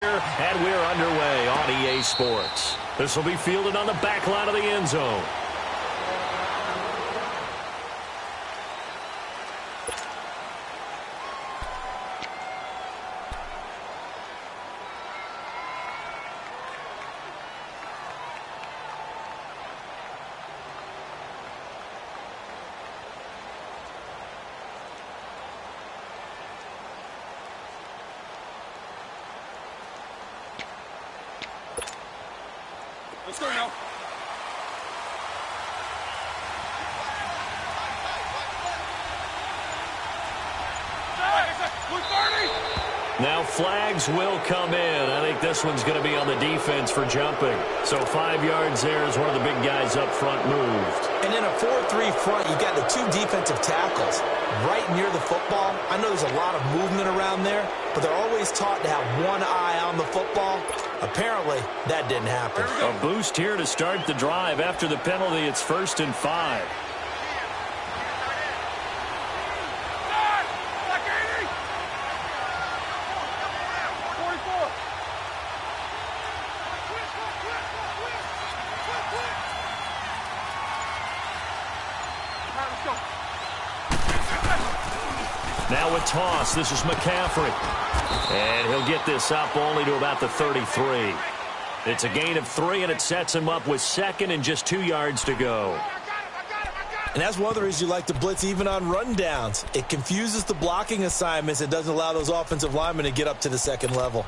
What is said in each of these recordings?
And we're underway on EA Sports. This will be fielded on the back line of the end zone. Let's go now. Now flags will come in. I think this one's going to be on the defense for jumping. So 5 yards there as one of the big guys up front moved. And in a 4-3 front, you've got the 2 defensive tackles right near the football. I know there's a lot of movement around there, but they're always taught to have one eye on the football. Apparently, that didn't happen. A boost here to start the drive. After the penalty, it's 1st and 5. Now a toss. This is McCaffrey. And he'll get this up only to about the 33. It's a gain of 3, and it sets him up with 2nd and just 2 yards to go. And that's one of the reasons you like to blitz even on rundowns. It confuses the blocking assignments. It doesn't allow those offensive linemen to get up to the 2nd level.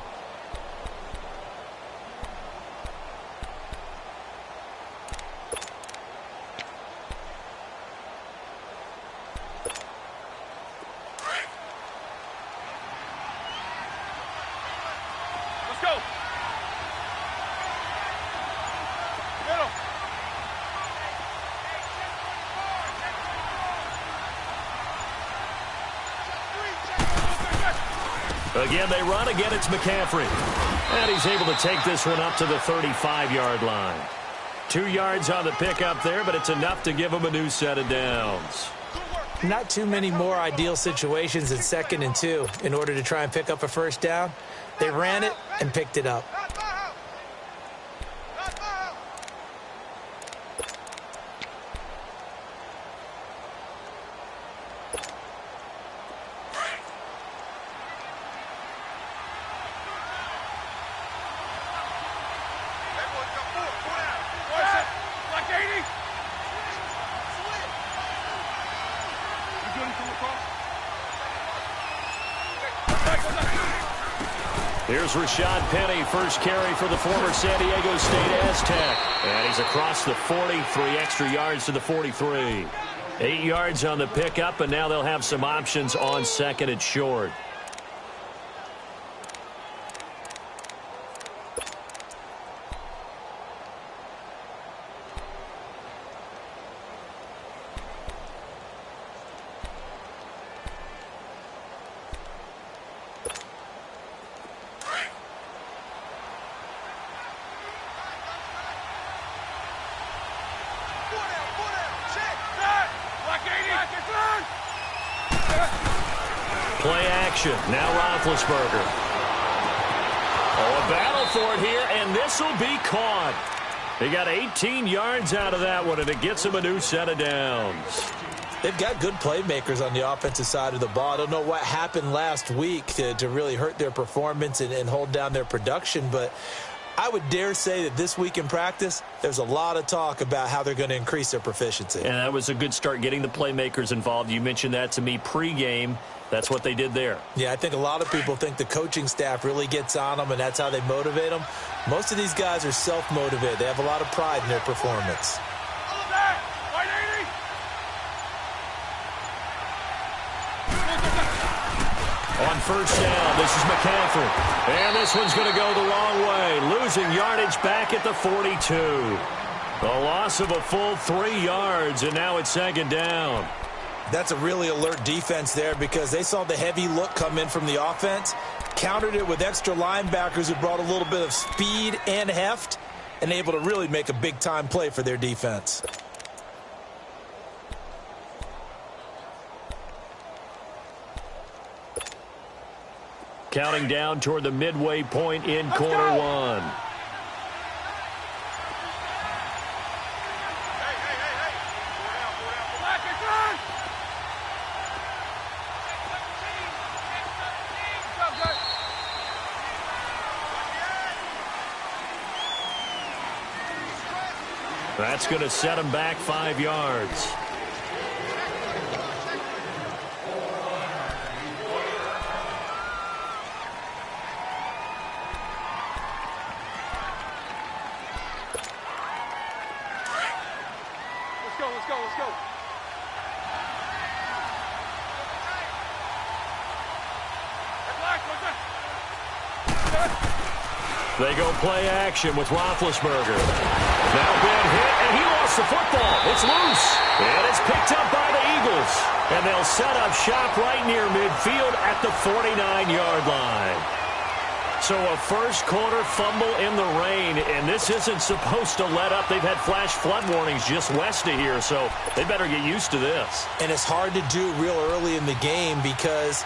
Again, they run. Again, it's McCaffrey. And he's able to take this one up to the 35-yard line. 2 yards on the pickup there, but it's enough to give him a new set of downs. Not too many more ideal situations in 2nd and 2 in order to try and pick up a 1st down. They ran it and picked it up. Here's Rashad Penny, first carry for the former San Diego State Aztec. And he's across the 40, 3 extra yards to the 43. 8 yards on the pickup, and now they'll have some options on 2nd and short. Play action. Now Roethlisberger. Oh, a battle for it here, and this will be caught. They got 18 yards out of that one, and it gets them a new set of downs. They've got good playmakers on the offensive side of the ball. I don't know what happened last week to really hurt their performance and hold down their production, but I would dare say that this week in practice, there's a lot of talk about how they're going to increase their proficiency. And that was a good start, getting the playmakers involved. You mentioned that to me pregame. That's what they did there. Yeah, I think a lot of people think the coaching staff really gets on them, and that's how they motivate them. Most of these guys are self-motivated. They have a lot of pride in their performance. On 1st down, this is McCaffrey. And this one's going to go the wrong way, losing yardage back at the 42. A loss of a full 3 yards, and now it's 2nd down. That's a really alert defense there because they saw the heavy look come in from the offense, countered it with extra linebackers who brought a little bit of speed and heft, and able to really make a big-time play for their defense. Counting down toward the midway point in quarter one. That's going to set him back 5 yards. Let's go. They go play action with Roethlisberger. Now bad hit, and he lost the football. It's loose, and it's picked up by the Eagles. And they'll set up shop right near midfield at the 49-yard line. So a first-quarter fumble in the rain, and this isn't supposed to let up. They've had flash flood warnings just west of here, so they better get used to this. And it's hard to do real early in the game because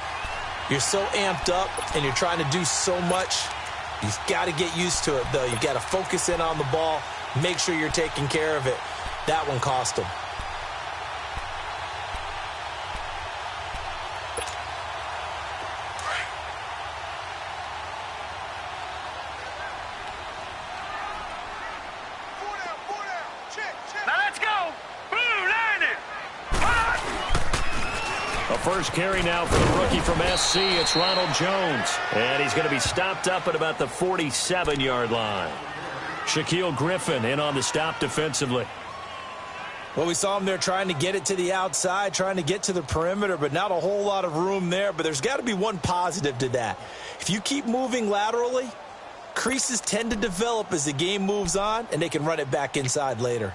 you're so amped up and you're trying to do so much. You've got to get used to it, though. You've got to focus in on the ball, make sure you're taking care of it. That one cost him. First carry now for the rookie from SC. It's Ronald Jones. And he's going to be stopped up at about the 47-yard line. Shaquille Griffin in on the stop defensively. Well, we saw him there trying to get it to the outside, trying to get to the perimeter, but not a whole lot of room there. But there's got to be one positive to that. If you keep moving laterally, creases tend to develop as the game moves on, and they can run it back inside later.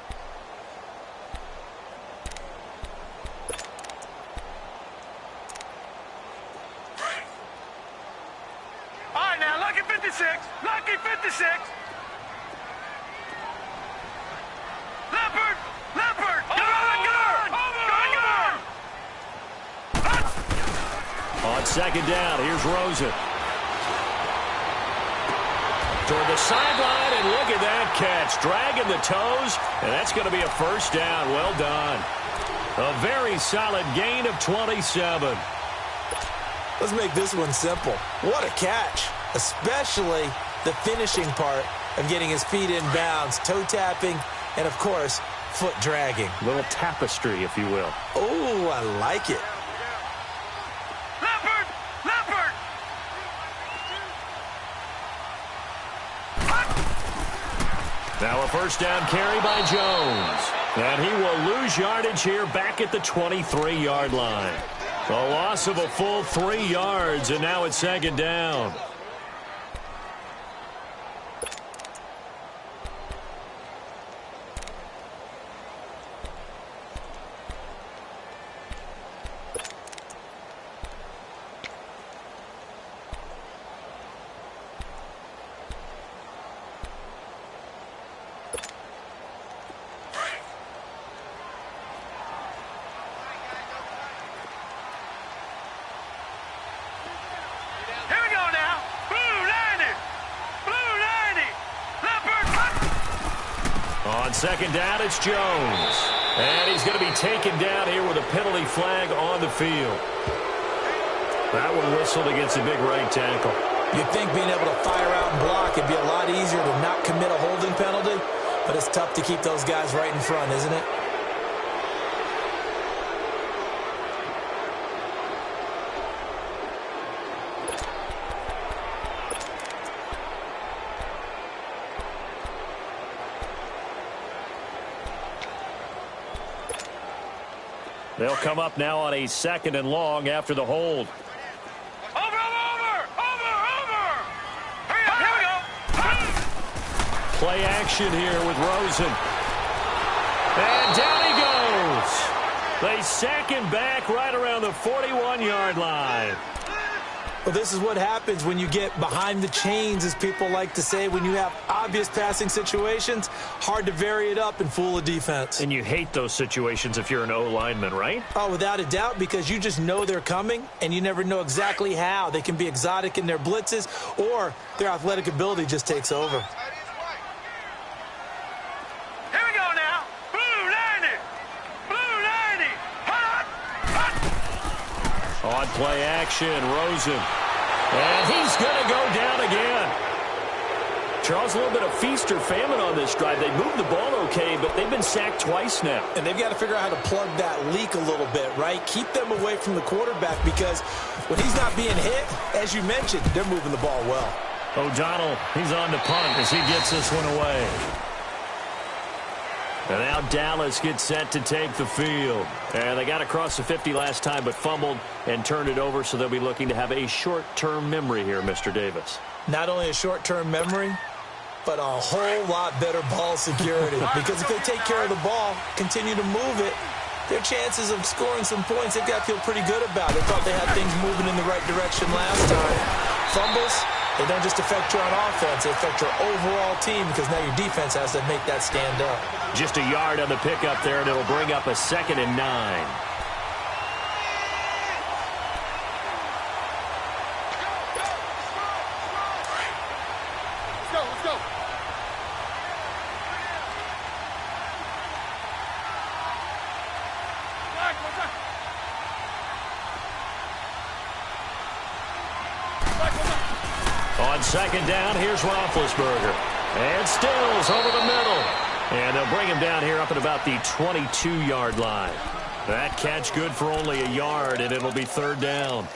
Lucky 56. Leopard. On second down, here's Rosen. Toward the sideline, and look at that catch. Dragging the toes, and that's going to be a first down. Well done. A very solid gain of 27. Let's make this one simple. What a catch, especially the finishing part of getting his feet in bounds, toe tapping, and, of course, foot dragging. A little tapestry, if you will. Oh, I like it. Leopard! Now a first down carry by Jones. And he will lose yardage here back at the 23-yard line. A loss of a full 3 yards, and now it's second down. Second down, it's Jones. And he's going to be taken down here with a penalty flag on the field. That one whistled against a big right tackle. You'd think being able to fire out and block would be a lot easier to not commit a holding penalty, but it's tough to keep those guys right in front, isn't it? They'll come up now on a second and long after the hold. Over! Hurry up, here we go! Play action here with Rosen. And down he goes. They sack him back right around the 41-yard line. Well, this is what happens when you get behind the chains, as people like to say. When you have obvious passing situations, hard to vary it up and fool a defense. And you hate those situations if you're an O-lineman, right? Oh, without a doubt, because you just know they're coming, and you never know exactly how. They can be exotic in their blitzes, or their athletic ability just takes over. Here we go now. Blue 90. Blue 90. Hot. On play action, Rosen. And he's going to go down again. Charles, a little bit of feast or famine on this drive. They moved the ball okay, but they've been sacked twice now. And they've got to figure out how to plug that leak a little bit, right? Keep them away from the quarterback, because when he's not being hit, as you mentioned, they're moving the ball well. O'Donnell, he's on the punt as he gets this one away. And now Dallas gets set to take the field. And they got across the 50 last time, but fumbled and turned it over, so they'll be looking to have a short-term memory here, Mr. Davis. Not only a short-term memory, but a whole lot better ball security. Because if they take care of the ball, continue to move it, their chances of scoring some points, they've got to feel pretty good about it. Thought they had things moving in the right direction last time. Fumbles, they don't just affect you on offense, they affect your overall team, because now your defense has to make that stand up. Just a yard on the pickup there, and it'll bring up a 2nd and 9. Let's go. On 2nd down, here's Roethlisberger. And Stills over the middle. And they'll bring him down here up at about the 22-yard line. That catch good for only a yard, and it'll be 3rd down.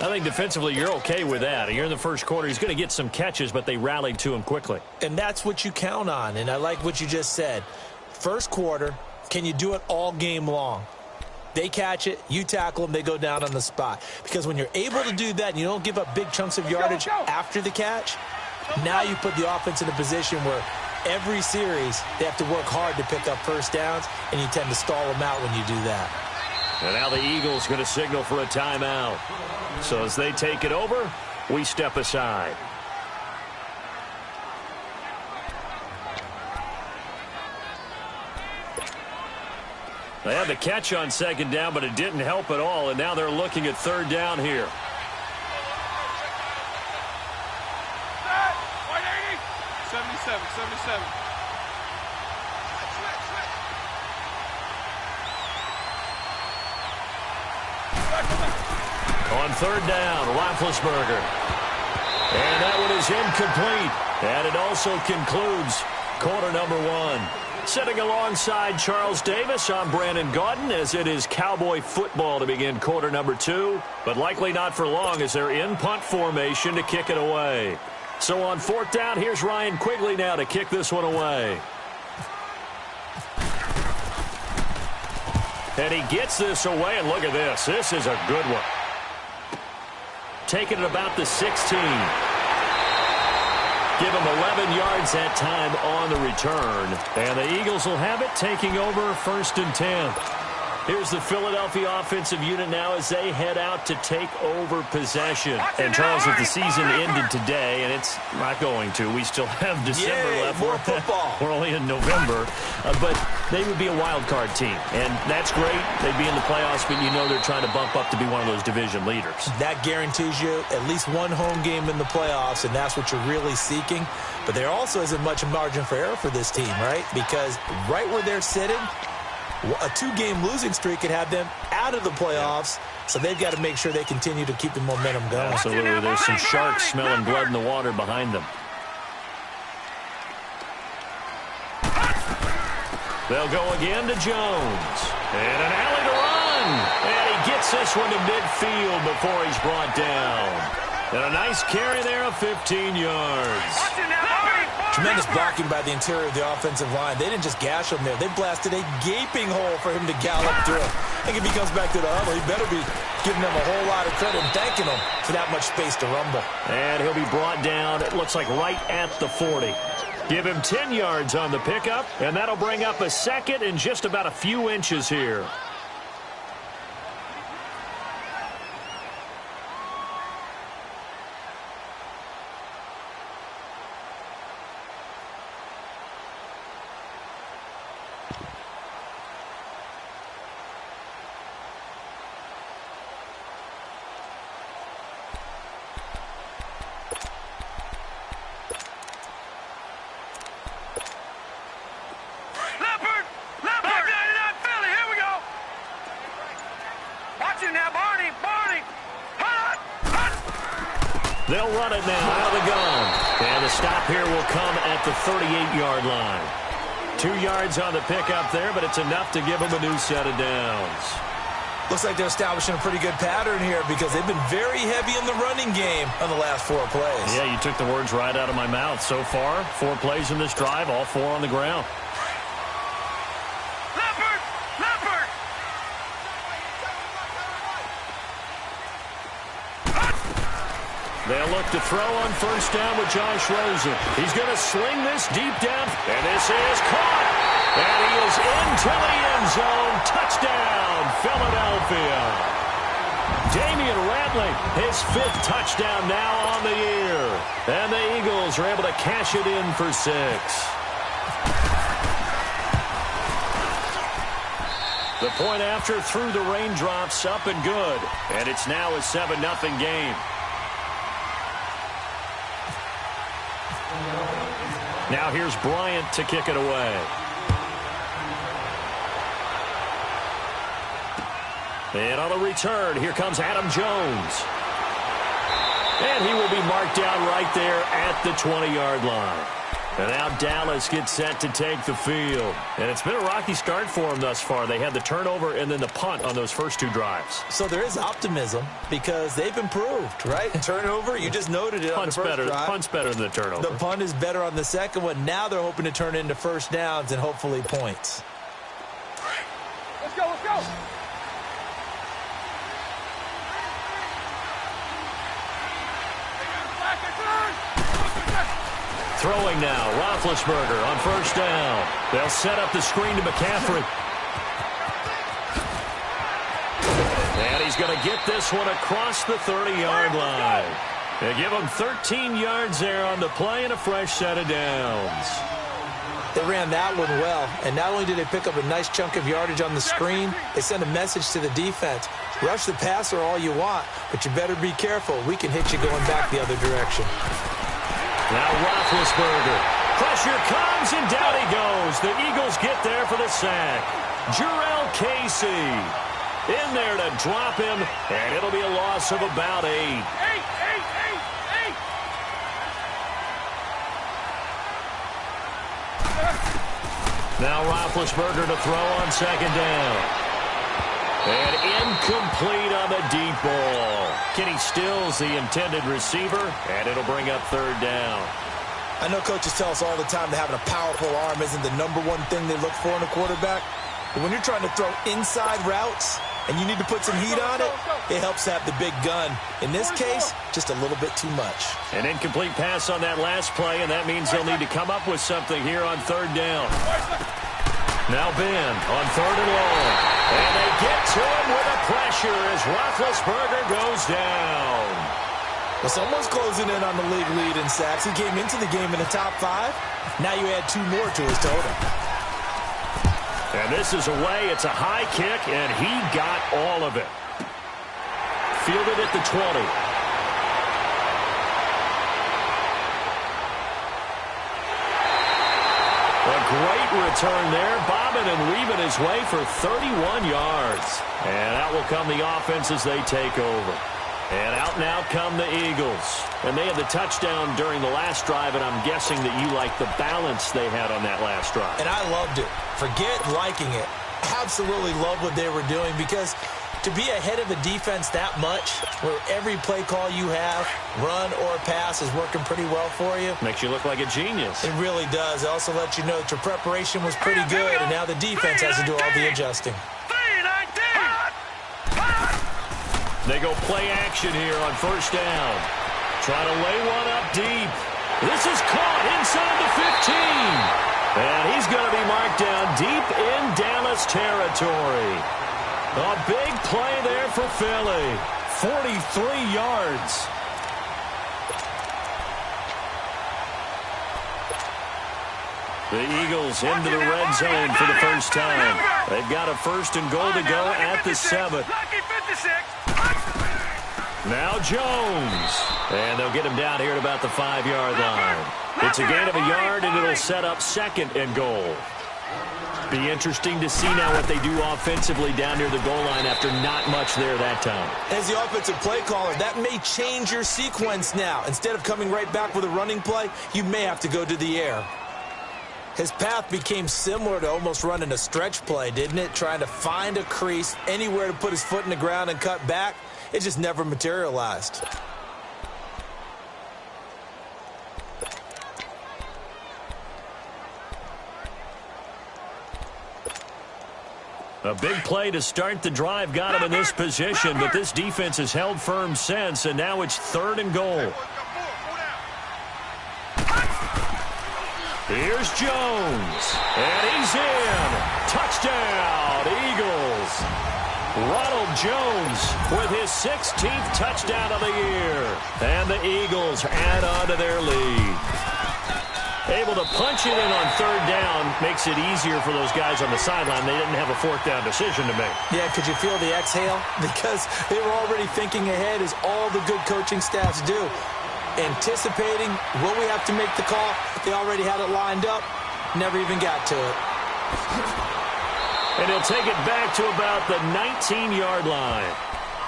I think defensively you're okay with that. You're in the first quarter. He's going to get some catches, but they rallied to him quickly. And that's what you count on, and I like what you just said. First quarter, can you do it all game long? They catch it, you tackle them, they go down on the spot. Because when you're able to do that and you don't give up big chunks of yardage after the catch, now you put the offense in a position where every series they have to work hard to pick up first downs, and you tend to stall them out when you do that. And now the Eagles going to signal for a timeout. So as they take it over, we step aside. They had the catch on 2nd down, but it didn't help at all, and now they're looking at 3rd down here. 77. On 3rd down, Roethlisberger. And that one is incomplete. And it also concludes quarter number 1. Sitting alongside Charles Davis, I'm Brandon Gaudin, as it is Cowboy football to begin quarter number 2. But likely not for long, as they're in punt formation to kick it away. So on 4th down, here's Ryan Quigley now to kick this one away. And he gets this away, and look at this. This is a good one. Taking it about the 16. Give him 11 yards that time on the return. And the Eagles will have it, taking over 1st and 10. Here's the Philadelphia offensive unit now as they head out to take over possession. And Charles, if the season ended today, and it's not going to, we still have December left. More football. We're only in November. But they would be a wild card team. And that's great. They'd be in the playoffs, but you know they're trying to bump up to be one of those division leaders. That guarantees you at least one home game in the playoffs, and that's what you're really seeking. But there also isn't much margin for error for this team, right? Because right where they're sitting, a 2-game losing streak could have them out of the playoffs, so they've got to make sure they continue to keep the momentum going. Absolutely. There's some sharks smelling blood in the water behind them. They'll go again to Jones. And an alley to run. And he gets this one to midfield before he's brought down. And a nice carry there of 15 yards. Tremendous blocking by the interior of the offensive line. They didn't just gash him there. They blasted a gaping hole for him to gallop through. I think if he comes back to the huddle, he better be giving them a whole lot of credit and thanking them for that much space to rumble. And he'll be brought down, it looks like right at the 40. Give him 10 yards on the pickup, and that'll bring up a 2nd and just about a few inches here. They'll run it now out of the gun. And the stop here will come at the 38-yard line. 2 yards on the pickup there, but it's enough to give them a new set of downs. Looks like they're establishing a pretty good pattern here because they've been very heavy in the running game on the last 4 plays. Yeah, you took the words right out of my mouth. So far, 4 plays in this drive, all 4 on the ground. They'll look to throw on first down with Josh Rosen. He's going to sling this deep down, and this is caught. And he is into the end zone. Touchdown, Philadelphia. Damian Ratley, his 5th touchdown now on the year. And the Eagles are able to cash it in for 6. The point after through the raindrops, up and good. And it's now a 7-0 game. Now here's Bryant to kick it away. And on the return, here comes Adam Jones. And he will be marked down right there at the 20-yard line. And now Dallas gets set to take the field. And it's been a rocky start for them thus far. They had the turnover and then the punt on those first 2 drives. So there is optimism because they've improved, right? Turnover, you just noted it on the first drive. Punt's better than the turnover. The punt is better on the second one. Now they're hoping to turn into first downs and hopefully points. Let's go, let's go. Throwing now, Roethlisberger on first down. They'll set up the screen to McCaffrey. And he's going to get this one across the 30-yard line. They give him 13 yards there on the play and a fresh set of downs. They ran that one well, and not only did they pick up a nice chunk of yardage on the screen, they sent a message to the defense. Rush the passer all you want, but you better be careful. We can hit you going back the other direction. Now Roethlisberger. Pressure comes, and down he goes. The Eagles get there for the sack. Jurrell Casey in there to drop him, and it'll be a loss of about 8. Now Roethlisberger to throw on second down. And incomplete on the deep ball. Kenny Stills, the intended receiver, and it'll bring up third down. I know coaches tell us all the time that having a powerful arm isn't the #1 thing they look for in a quarterback. But when you're trying to throw inside routes and you need to put some heat on it, it helps to have the big gun. In this case, just a little bit too much. An incomplete pass on that last play, and that means they'll need to come up with something here on third down. Now Ben on 3rd and long. And they get to him with a pressure as Roethlisberger goes down. Well, someone's closing in on the league lead in sacks. He came into the game in the top 5. Now you add 2 more to his total. And this is away. It's a high kick, and he got all of it. Fielded at the 20. A great return there, bobbing and weaving his way for 31 yards. And out will come the offense as they take over. And out now come the Eagles. And they had the touchdown during the last drive, and I'm guessing that you like the balance they had on that last drive. And I loved it. Forget liking it. Absolutely love what they were doing because to be ahead of the defense that much, where every play call you have, run or pass, is working pretty well for you. Makes you look like a genius. It really does. It also lets you know that your preparation was pretty good, and now the defense has to do all the adjusting. They go play action here on first down. Try to lay one up deep. This is caught inside the 15. And he's going to be marked down deep in Dallas territory. A big play there for Philly. 43 yards. The Eagles into the red zone for the first time. They've got a 1st and goal to go at the 7. Now Jones. And they'll get him down here at about the 5-yard line. It's a gain of a yard, and it'll set up 2nd and goal. Be interesting to see now what they do offensively down near the goal line after not much there that time. As the offensive play caller, that may change your sequence now. Instead of coming right back with a running play, you may have to go to the air. His path became similar to almost running a stretch play, didn't it? Trying to find a crease, anywhere to put his foot in the ground and cut back. It just never materialized. A big play to start the drive got him in this position, but this defense has held firm since, and now it's 3rd and goal. Here's Jones, and he's in. Touchdown, Eagles. Ronald Jones with his 16th touchdown of the year, and the Eagles add on to their lead. Able to punch it in on 3rd down makes it easier for those guys on the sideline. They didn't have a 4th down decision to make. Yeah, could you feel the exhale? Because they were already thinking ahead, as all the good coaching staffs do. Anticipating, will we have to make the call? They already had it lined up. Never even got to it. And he'll take it back to about the 19-yard line.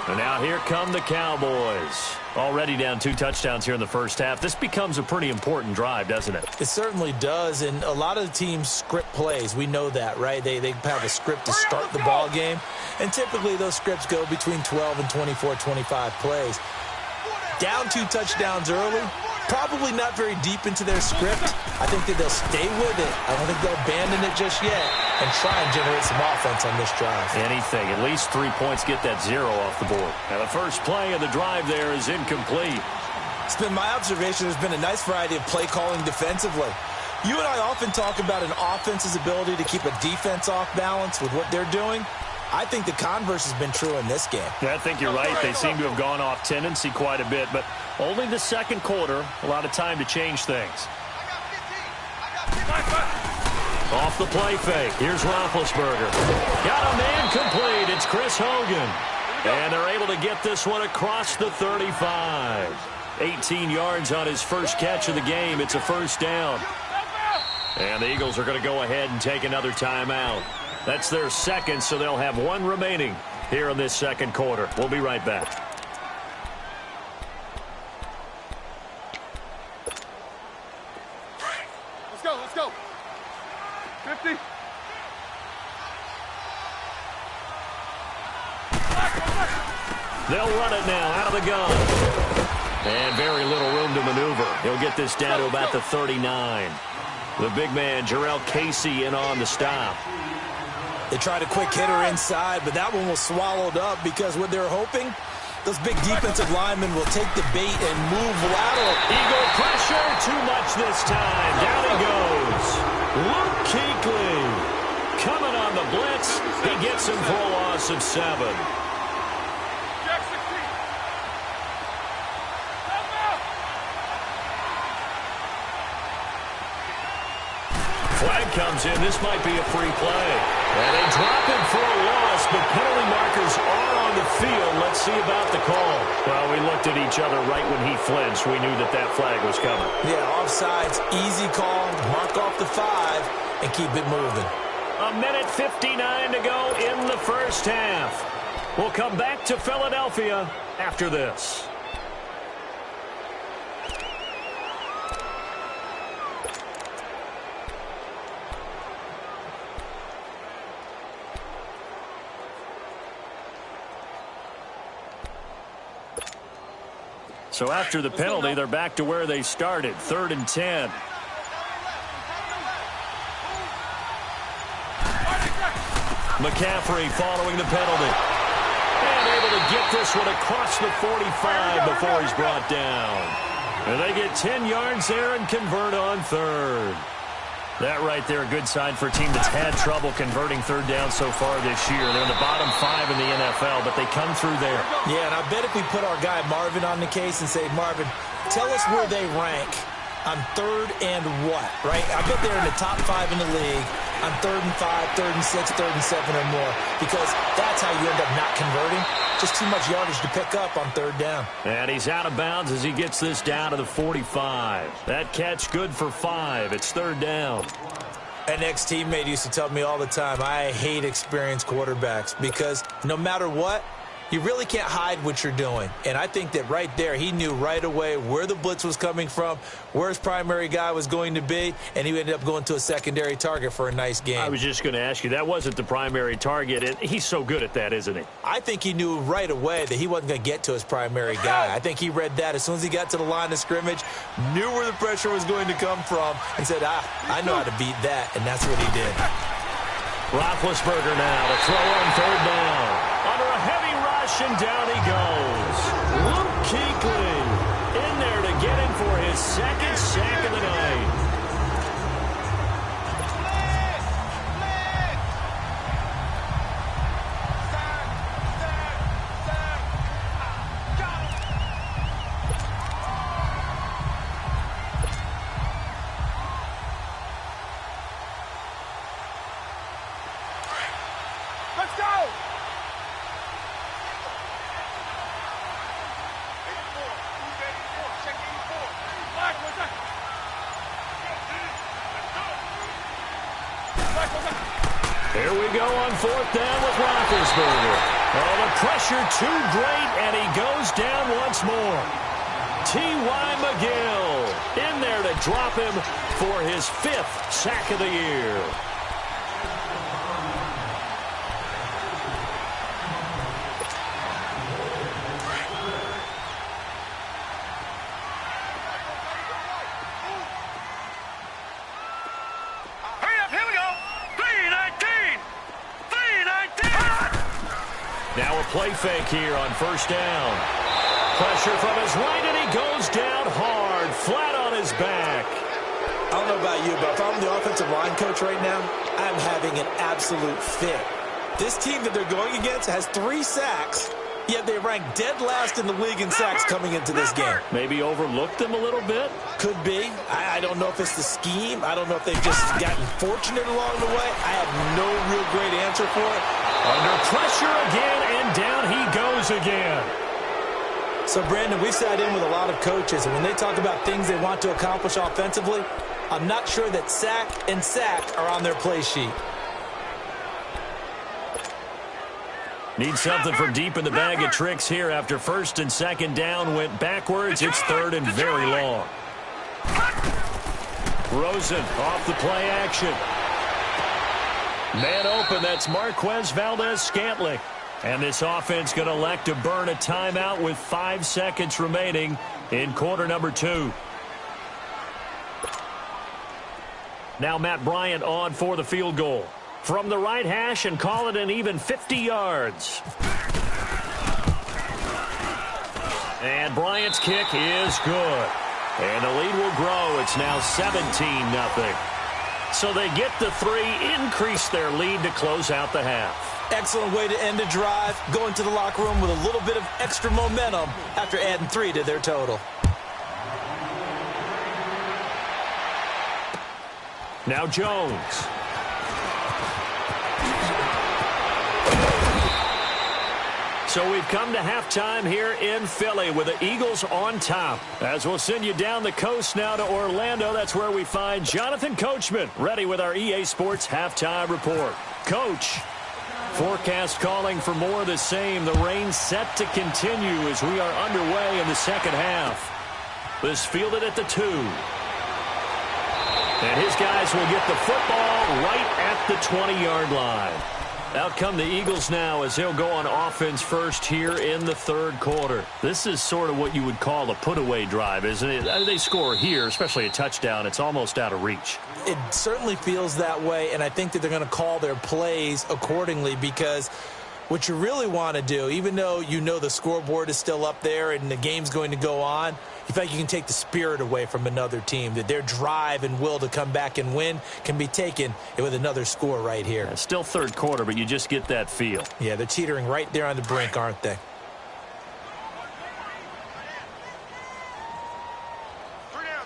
And now here come the Cowboys. Already down 2 touchdowns here in the first half. This becomes a pretty important drive, doesn't it? It certainly does, and a lot of the teams script plays. We know that, right? They have a script to start the ball game, and typically those scripts go between 12 and 24, 25 plays. Down 2 touchdowns early, probably not very deep into their script. I think that they'll stay with it. I don't think they'll abandon it just yet and try and generate some offense on this drive. Anything. At least 3 points, get that 0 off the board. Now the first play of the drive there is incomplete. It's been my observation there's been a nice variety of play calling defensively. You and I often talk about an offense's ability to keep a defense off balance with what they're doing. I think the converse has been true in this game. Yeah, I think you're right. They seem to have gone off tendency quite a bit, but only the second quarter, a lot of time to change things. Off the play fake. Here's Roethlisberger. Got a man complete. It's Chris Hogan. And they're able to get this one across the 35. 18 yards on his first catch of the game. It's a 1st down. And the Eagles are going to go ahead and take another timeout. That's their second, so they'll have 1 remaining here in this second quarter. We'll be right back. Let's go. 50. They'll run it now out of the gun. And very little room to maneuver. He'll get this down to about the 39. The big man, Jarrell Casey, in on the stop. They tried a quick hitter inside, but that one was swallowed up because what they're hoping, those big defensive linemen will take the bait and move lateral. Eagle pressure, too much this time. Down he goes. Luke Kuechly coming on the blitz. He gets him for a loss of 7. Flag comes in. This might be a free play. And they drop him for a loss, but penalty markers are on the field. Let's see about the call. Well, we looked at each other right when he flinched. We knew that that flag was coming. Yeah, offsides, easy call. Mark off the 5 and keep it moving. A minute 59 to go in the first half. We'll come back to Philadelphia after this. So after the penalty, they're back to where they started, 3rd and 10. McCaffrey following the penalty. And able to get this one across the 45 before he's brought down. And they get 10 yards there and convert on 3rd. That right there, a good sign for a team that's had trouble converting 3rd down so far this year. They're in the bottom 5 in the NFL, but they come through there. Yeah, and I bet if we put our guy Marvin on the case and say, Marvin, tell us where they rank on 3rd and what, right? I bet they're in the top 5 in the league on 3rd and 5, 3rd and 6, 3rd and 7 or more, because that's how you end up not converting. Just too much yardage to pick up on 3rd down. And he's out of bounds as he gets this down to the 45. That catch good for 5. It's 3rd down. An ex-teammate used to tell me all the time, I hate experienced quarterbacks because no matter what, you really can't hide what you're doing. And I think that right there, he knew right away where the blitz was coming from, where his primary guy was going to be, and he ended up going to a secondary target for a nice game. I was just going to ask you, that wasn't the primary target, and he's so good at that, isn't he? I think he knew right away that he wasn't going to get to his primary guy. I think he read that as soon as he got to the line of scrimmage, knew where the pressure was going to come from, and said, I know how to beat that, and that's what he did. Roethlisberger now to throw on third down. Under a heavy rush, and down he goes. Luke Kuechly in there to get him for his second sack of the night. Let's go! Here we go on fourth down with Roethlisberger. Oh, the pressure too great, and he goes down once more. T.Y. McGill in there to drop him for his 5th sack of the year. Now a play fake here on first down. Pressure from his right, and he goes down hard, flat on his back. I don't know about you, but if I'm the offensive line coach right now, I'm having an absolute fit. This team that they're going against has 3 sacks, yet they rank dead last in the league in sacks coming into this game. Maybe overlooked them a little bit? Could be. I don't know if it's the scheme. I don't know if they've just gotten fortunate along the way. I have no real great answer for it. Under pressure again, and down he goes again. So, Brandon, we've sat in with a lot of coaches, and when they talk about things they want to accomplish offensively, I'm not sure that sack and sack are on their play sheet. Need something from deep in the bag of tricks here after first and second down went backwards. It's third and very long. Rosen off the play action. Man open, that's Marquez Valdez-Scantling. And this offense going to elect to burn a timeout with 5 seconds remaining in quarter number 2. Now Matt Bryant on for the field goal. From the right hash, and call it an even 50 yards. And Bryant's kick is good. And the lead will grow. It's now 17-0. So they get the 3, increase their lead to close out the half. Excellent way to end the drive, going to the locker room with a little bit of extra momentum after adding 3 to their total. Now Jones. So we've come to halftime here in Philly with the Eagles on top. As we'll send you down the coast now to Orlando, that's where we find Jonathan Coachman, ready with our EA Sports Halftime Report. Coach, forecast calling for more of the same. The rain set to continue as we are underway in the second half. This fielded at the 2. And his guys will get the football right at the 20-yard line. Out come the Eagles now as they'll go on offense first here in the third quarter. This is sort of what you would call a put-away drive, isn't it? They score here, especially a touchdown. It's almost out of reach. It certainly feels that way, and I think that they're going to call their plays accordingly because what you really want to do, even though you know the scoreboard is still up there and the game's going to go on, you feel like you can take the spirit away from another team, that their drive and will to come back and win can be taken with another score right here. It's still third quarter, but you just get that feel. Yeah, they're teetering right there on the brink, aren't they? Three down.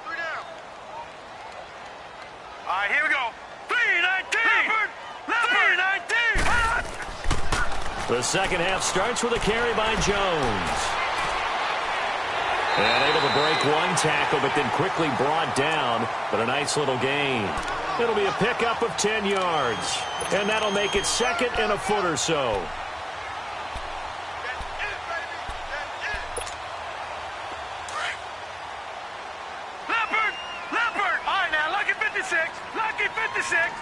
All right, here we go. 3-19. 3-19. The second half starts with a carry by Jones. And able to break one tackle, but then quickly brought down. But a nice little gain. It'll be a pickup of 10 yards. And that'll make it second and a foot or so. Leopard! All right, now, lucky 56. Lucky 56.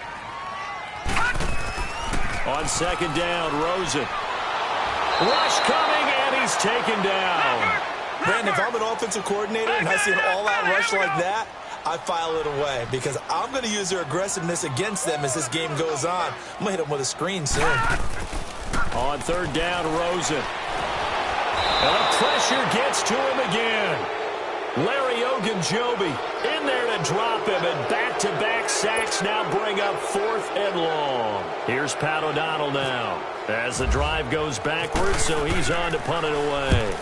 On second down, Rosen. Rush coming, and he's taken down. Brandon, if I'm an offensive coordinator and I see an all-out rush like that, I file it away because I'm going to use their aggressiveness against them as this game goes on. I'm going to hit them with a screen soon. On third down, Rosen. And the pressure gets to him again. Larry Ogunjobi in there to drop him, and back-to-back sacks now bring up fourth and long. Here's Pat O'Donnell now as the drive goes backwards, so he's on to punt it away.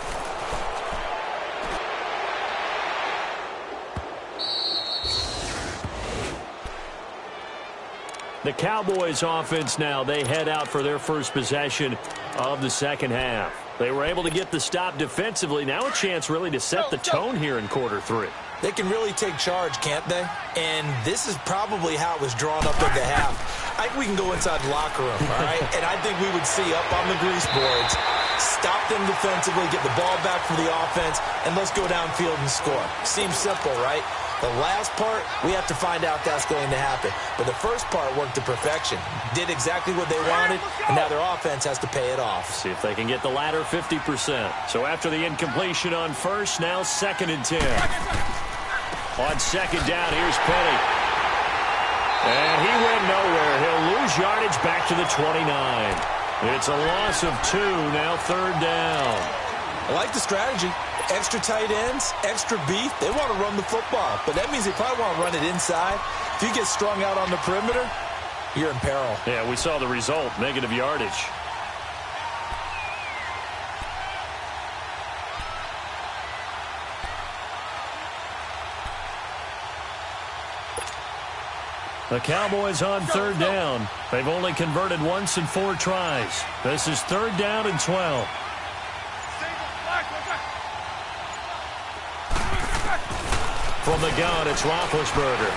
The Cowboys offense now, they head out for their first possession of the second half. They were able to get the stop defensively. Now a chance really to set the tone here in quarter three. They can really take charge, can't they? And this is probably how it was drawn up at the half. I think we can go inside the locker room, all right? And I think we would see up on the grease boards, stop them defensively, get the ball back for the offense, and let's go downfield and score. Seems simple, right? The last part, we have to find out that's going to happen. But the first part worked to perfection. Did exactly what they wanted, and now their offense has to pay it off. See if they can get the latter 50%. So after the incompletion on first, now second and 10. On second down, here's Penny. And he went nowhere. He'll lose yardage back to the 29. It's a loss of 2, now third down. I like the strategy. Extra tight ends, extra beef. They want to run the football, but that means they probably want to run it inside. If you get strung out on the perimeter, you're in peril. Yeah, we saw the result, negative yardage. The Cowboys on third down. They've only converted once in 4 tries. This is third down and 12. From the gun, it's Roethlisberger.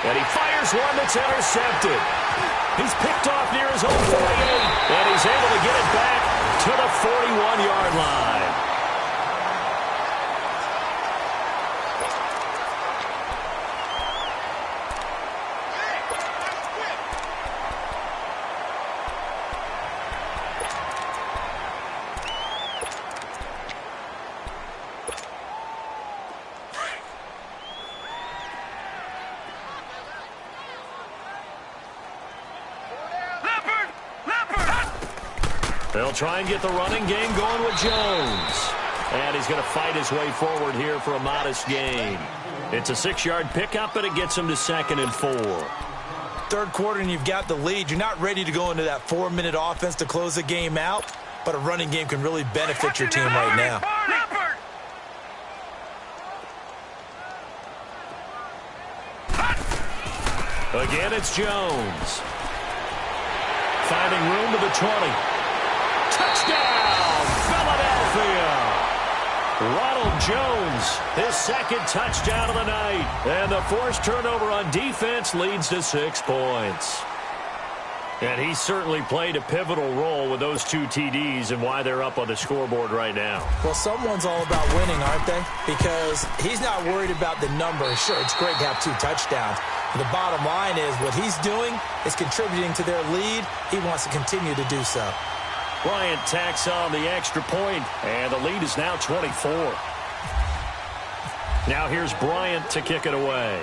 And he fires one that's intercepted. He's picked off near his own 48, and he's able to get it back to the 41-yard line. They'll try and get the running game going with Jones. And he's going to fight his way forward here for a modest gain. It's a 6-yard pickup, and it gets him to second and 4. Third quarter, and you've got the lead. You're not ready to go into that 4-minute offense to close the game out, but a running game can really benefit your team right now. Again, it's Jones. Finding room to the 20. Touchdown, Philadelphia! Ronald Jones, his second touchdown of the night. And the forced turnover on defense leads to 6 points. And he certainly played a pivotal role with those 2 TDs and why they're up on the scoreboard right now. Well, someone's all about winning, aren't they? Because he's not worried about the number. Sure, it's great to have 2 touchdowns. But the bottom line is what he's doing is contributing to their lead. He wants to continue to do so. Bryant tacks on the extra point, and the lead is now 24. Now here's Bryant to kick it away.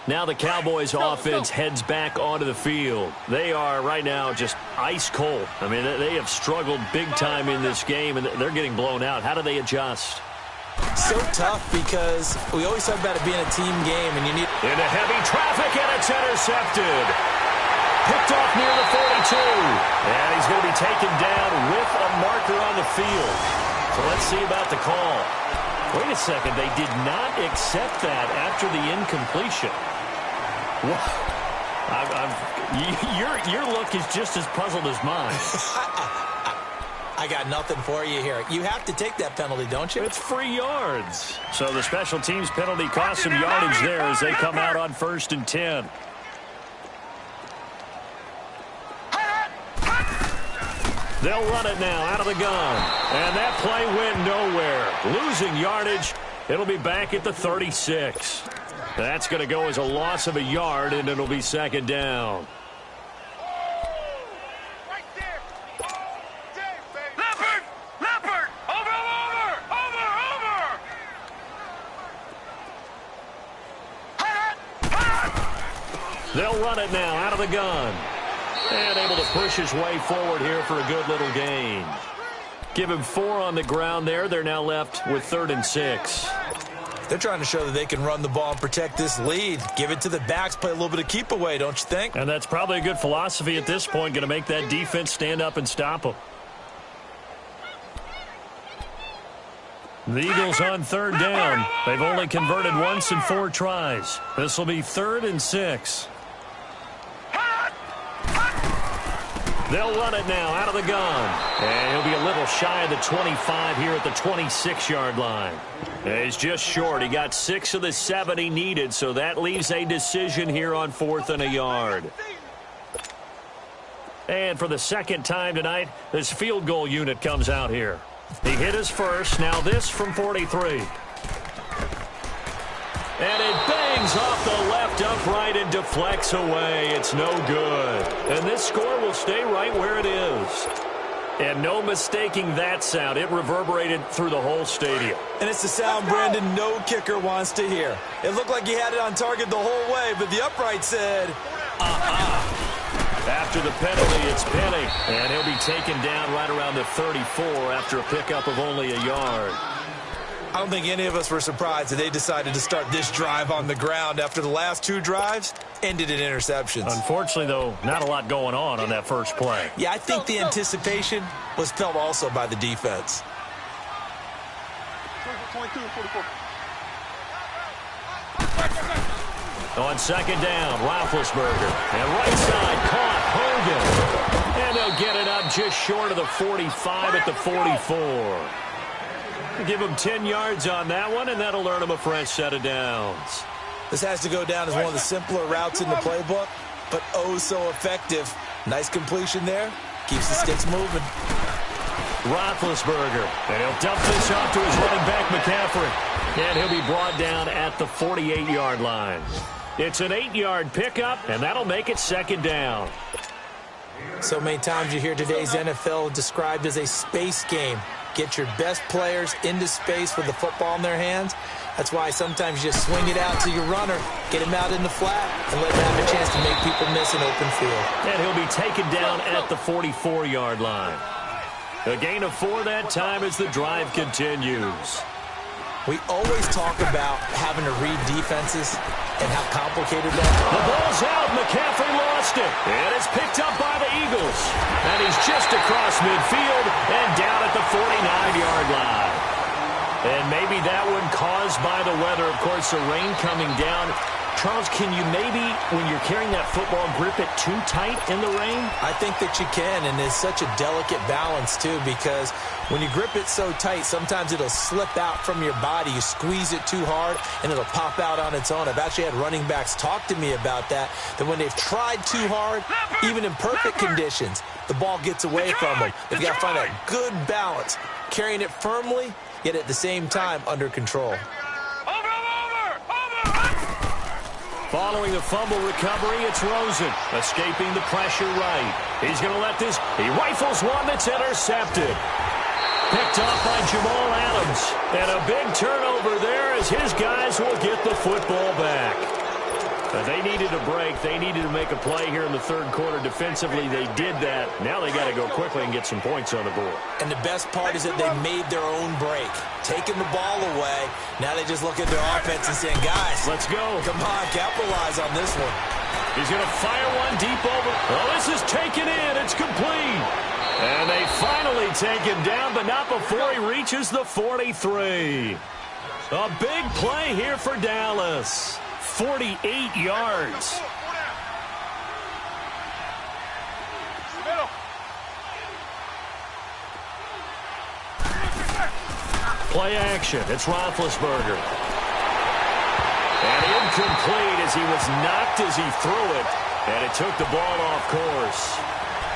Now the Cowboys offense heads back onto the field. They are right now just ice cold. I mean, they have struggled big time in this game, and they're getting blown out. How do they adjust? So tough because we always talk about it being a team game, and you need... Into heavy traffic, and it's intercepted. Picked off near the 42. And he's going to be taken down with a marker on the field. So let's see about the call. Wait a second. They did not accept that after the incompletion. Your look is just as puzzled as mine. I got nothing for you here. You have to take that penalty, don't you? It's free yards. So the special teams penalty cost some yardage there as they come out on 1st and 10. They'll run it now out of the gun. And that play went nowhere. Losing yardage. It'll be back at the 36. That's going to go as a loss of a yard, and it'll be 2nd down. They'll run it now out of the gun. And able to push his way forward here for a good little gain. Give him 4 on the ground there. They're now left with 3rd and 6. They're trying to show that they can run the ball and protect this lead. Give it to the backs, play a little bit of keep away, don't you think? And that's probably a good philosophy at this point, going to make that defense stand up and stop them. The Eagles on 3rd down. They've only converted once in 4 tries. This will be 3rd and 6. They'll run it now out of the gun. And he'll be a little shy of the 25 here at the 26-yard line. And he's just short. He got 6 of the 7 he needed, so that leaves a decision here on 4th and a yard. And for the 2nd time tonight, this field goal unit comes out here. He hit his first. Now this from 43. And it bangs off the left upright and deflects away. It's no good. And this score will stay right where it is. And no mistaking that sound. It reverberated through the whole stadium. And it's the sound, Brendan, no kicker wants to hear. It looked like he had it on target the whole way, but the upright said, After the penalty, it's Penny. And he'll be taken down right around the 34 after a pickup of only a yard. I don't think any of us were surprised that they decided to start this drive on the ground after the last 2 drives ended in interceptions. Unfortunately, though, not a lot going on that first play. Yeah, I think the anticipation was felt also by the defense. 22, 44. On 2nd down, Roethlisberger. And right side, caught Hogan. And they'll get it up just short of the 45 at the 44. Give him 10 yards on that one, and that'll earn him a fresh set of downs. This has to go down as one of the simpler routes in the playbook, but oh so effective. Nice completion there. Keeps the sticks moving. Roethlisberger. And he'll dump this off to his running back, McCaffrey. And he'll be brought down at the 48-yard line. It's an 8-yard pickup, and that'll make it 2nd down. So many times you hear today's NFL described as a space game. Get your best players into space with the football in their hands. That's why sometimes you just swing it out to your runner, get him out in the flat, and let him have a chance to make people miss an open field. And he'll be taken down at the 44-yard line. A gain of 4 that time as the drive continues. We always talk about having to read defenses and how complicated that is. The ball's out. McCaffrey lost it. And it's picked up by the Eagles. And he's just across midfield and down at the 49-yard line. And maybe that one caused by the weather. Of course, the rain coming down. Charles, can you maybe, when you're carrying that football, grip it too tight in the rain? I think that you can, and it's such a delicate balance, too, because when you grip it so tight, sometimes it'll slip out from your body. You squeeze it too hard, and it'll pop out on its own. I've actually had running backs talk to me about that when they've tried too hard, even in perfect conditions, the ball gets away from them. They've got to find that good balance, carrying it firmly, yet at the same time under control. Following the fumble recovery, it's Rosen escaping the pressure right. He's going to let this. He rifles one that's intercepted. Picked off by Jamal Adams. And a big turnover there as his guys will get the football back. They needed a break. They needed to make a play here in the 3rd quarter. Defensively, they did that. Now they got to go quickly and get some points on the board. And the best part is that they made their own break. Taking the ball away. Now they just look at their offense and saying, guys, let's go. Come on, capitalize on this one. He's going to fire one deep over. Oh, this is taken in. It's complete. be taken down, but not before he reaches the 43. A big play here for Dallas. 48 yards. Play action. It's Roethlisberger. And incomplete as he was knocked as he threw it. And it took the ball off course.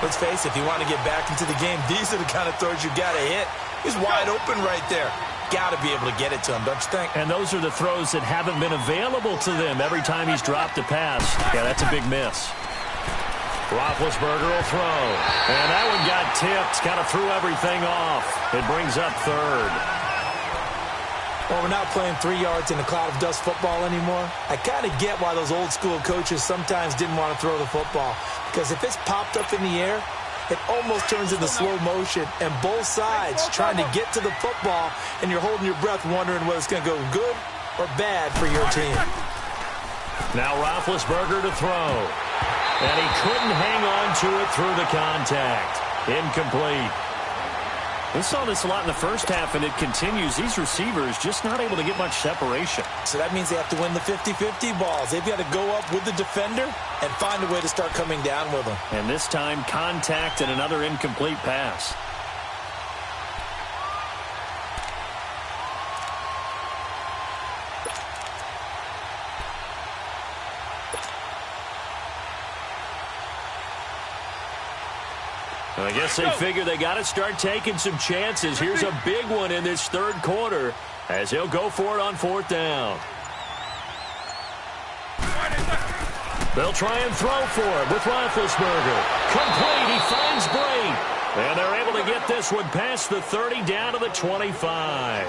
Let's face it, if you want to get back into the game, these are the kind of throws you got to hit. He's wide open right there. Got to be able to get it to him, don't you think? And those are the throws that haven't been available to them every time he's dropped a pass. Yeah, that's a big miss. Roethlisberger will throw. And that one got tipped. Kind of threw everything off. It brings up third. Well, we're not playing 3 yards in a cloud of dust football anymore. I kind of get why those old school coaches sometimes didn't want to throw the football. Because if it's popped up in the air, it almost turns into slow motion. And both sides trying to get to the football, and you're holding your breath wondering whether it's going to go good or bad for your team. Now Roethlisberger to throw. And he couldn't hang on to it through the contact. Incomplete. We saw this a lot in the first half, and it continues. These receivers just not able to get much separation. So that means they have to win the 50-50 balls. They've got to go up with the defender and find a way to start coming down with them. And this time, contact and another incomplete pass. I guess they figure they got to start taking some chances. Here's a big one in this third quarter as he'll go for it on fourth down. They'll try and throw for it with Roethlisberger. Complete. He finds Brate. And they're able to get this one past the 30 down to the 25.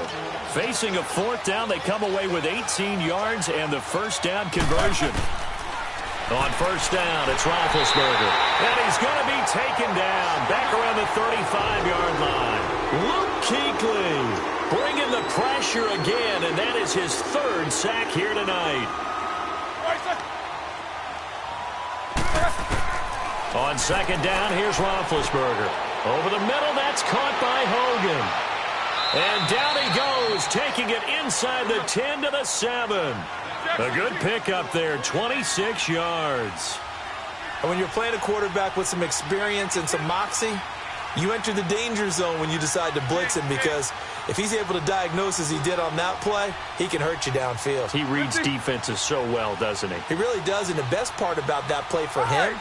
Facing a fourth down, they come away with 18 yards and the first down conversion. On first down, it's Roethlisberger. And he's going to be taken down back around the 35-yard line. Luke Kuechly bringing the pressure again, and that is his third sack here tonight. On second down, here's Roethlisberger. Over the middle, that's caught by Hogan. And down he goes, taking it inside the 10 to the 7. A good pickup there, 26 yards. And when you're playing a quarterback with some experience and some moxie, you enter the danger zone when you decide to blitz him, because if he's able to diagnose as he did on that play, he can hurt you downfield. He reads defenses so well, doesn't he? He really does, and the best part about that play for him,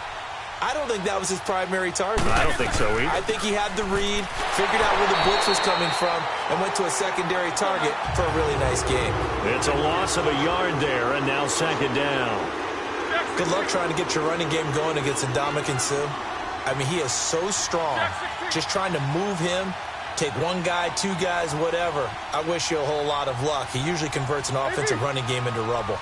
I don't think that was his primary target. I don't think so either. I think he had the read, figured out where the blitz was coming from, and went to a secondary target for a really nice game. It's a loss of a yard there, and now second down. Good luck trying to get your running game going against Ndamukong Suh. I mean, he is so strong. Just trying to move him, take one guy, two guys, whatever. I wish you a whole lot of luck. He usually converts an offensive running game into rubble.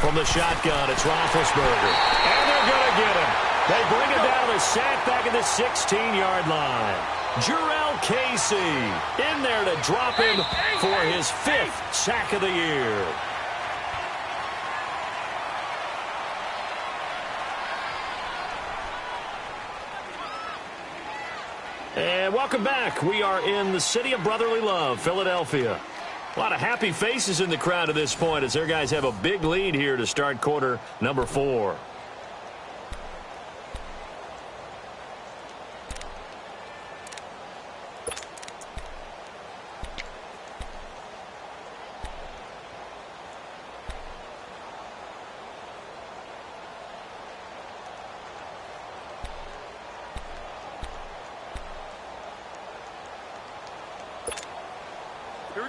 From the shotgun, it's Roethlisberger. And they're going to get him. They bring him down to the sack back at the 16-yard line. Jurrell Casey in there to drop him for his 5th sack of the year. And welcome back. We are in the city of brotherly love, Philadelphia. A lot of happy faces in the crowd at this point as their guys have a big lead here to start quarter number 4.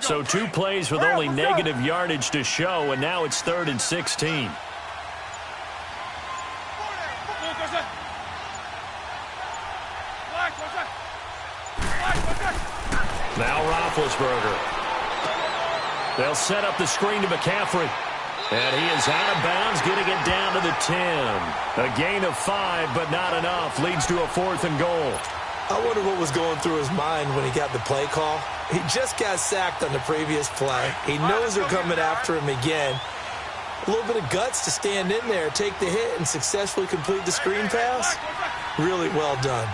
So 2 plays with only negative yardage to show, and now it's 3rd and 16. Now Roethlisberger. They'll set up the screen to McCaffrey. And he is out of bounds, getting it down to the 10. A gain of 5, but not enough. Leads to a 4th and goal. I wonder what was going through his mind when he got the play call. He just got sacked on the previous play. He knows they're coming after him again. A little bit of guts to stand in there, take the hit, and successfully complete the screen pass. Really well done.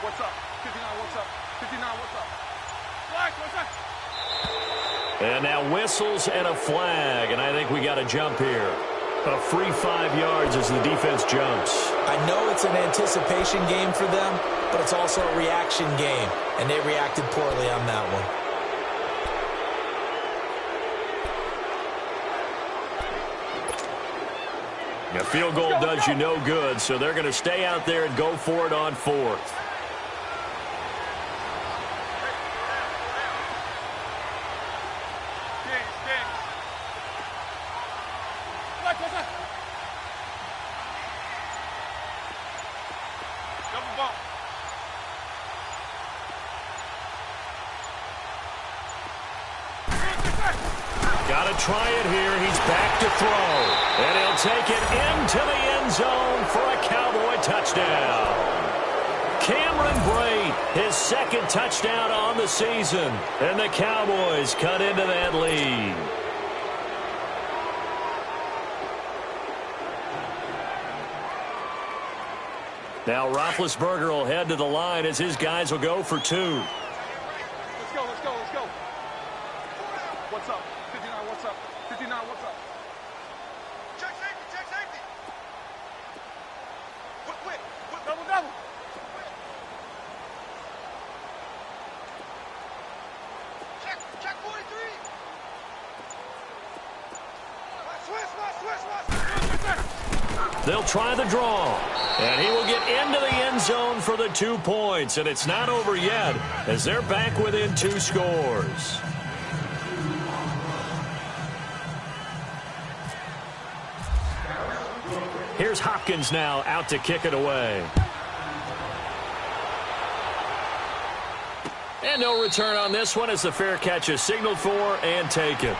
What's up? 59, what's up? 59, what's up? Flag, what's up? And now whistles and a flag, and I think we got a jump here. A free 5 yards as the defense jumps. I know it's an anticipation game for them, but it's also a reaction game, and they reacted poorly on that one. A field goal does you no good, so they're going to stay out there and go for it on 4th. Got to try it here. He's back to throw. And he'll take it into the end zone for a Cowboy touchdown. Cameron Brate, his 2nd touchdown on the season. And the Cowboys cut into that lead. Now Roethlisberger will head to the line as his guys will go for 2. Let's go, let's go, let's go. What's up? 59, what's up? 59, what's up? Check safety, check safety. Quick. Double. Check 43. Swiss. They'll try the draw. And he will get into the end zone for the 2 points. And it's not over yet as they're back within 2 scores. Here's Hopkins now out to kick it away. And no return on this one as the fair catch is signaled for and taken.